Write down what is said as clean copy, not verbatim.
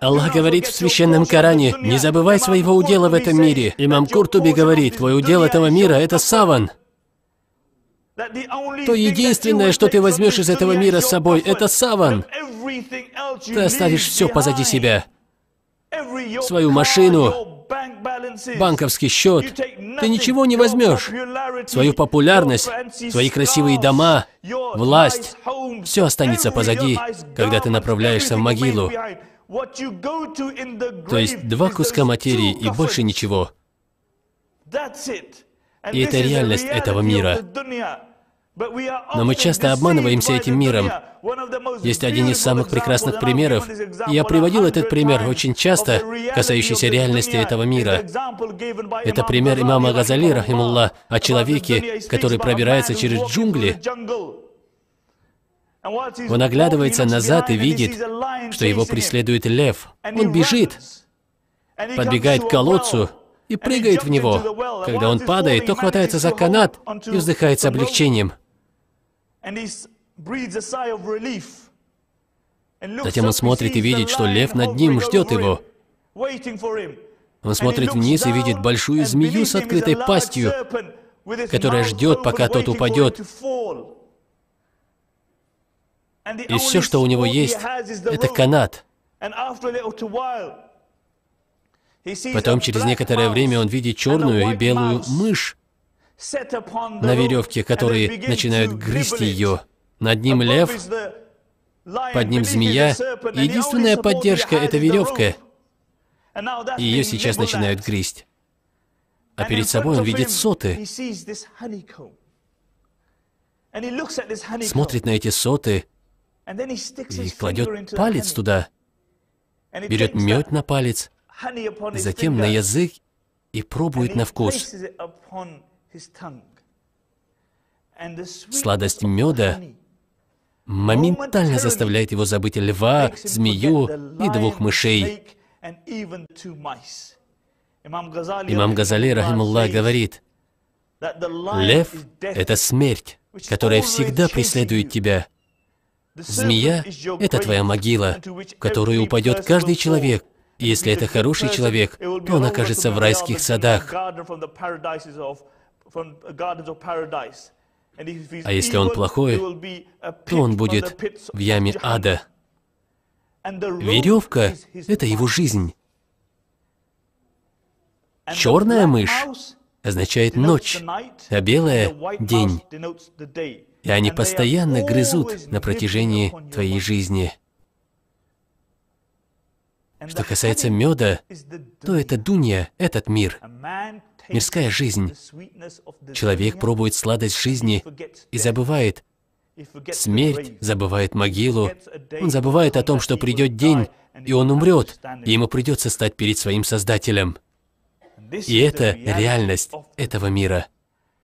Аллах говорит в Священном Коране: «Не забывай своего удела в этом мире». Имам Куртуби говорит: «Твой удел этого мира – это саван». То единственное, что ты возьмешь из этого мира с собой, это саван. Ты оставишь все позади себя. Свою машину, банковский счет. Ты ничего не возьмешь. Свою популярность, свои красивые дома, власть. Все останется позади, когда ты направляешься в могилу. То есть 2 куска материи и больше ничего. И это реальность этого мира. Но мы часто обманываемся этим миром. Есть один из самых прекрасных примеров. Я приводил этот пример очень часто, касающийся реальности этого мира. Это пример имама Газали, рахимуллах, о человеке, который пробирается через джунгли. Он оглядывается назад и видит, что его преследует лев. Он бежит, подбегает к колодцу и прыгает в него. Когда он падает, то хватается за канат и вздыхает с облегчением. Затем он смотрит и видит, что лев над ним ждет его. Он смотрит вниз и видит большую змею с открытой пастью, которая ждет, пока тот упадет. И все, что у него есть, это канат. Потом, через некоторое время, он видит черную и белую мышь на веревке, которые начинают грызть ее. Над ним лев, под ним змея. И единственная поддержка — это веревка. И ее сейчас начинают грызть. А перед собой он видит соты. Смотрит на эти соты и кладет палец туда. Берет мед на палец, затем на язык и пробует на вкус. Сладость меда моментально заставляет его забыть льва, змею и 2 мышей. Имам Газали, рахимуллах, говорит: лев — это смерть, которая всегда преследует тебя. Змея — это твоя могила, в которую упадет каждый человек. И если это хороший человек, то он окажется в райских садах. А если он плохой, то он будет в яме ада. Веревка — это его жизнь. Черная мышь означает ночь, а белая — день. И они постоянно грызут на протяжении твоей жизни. Что касается меда, то это дунья, этот мир, мирская жизнь. Человек пробует сладость жизни и забывает смерть, забывает могилу. Он забывает о том, что придет день, и он умрет, и ему придется стать перед своим Создателем. И это реальность этого мира.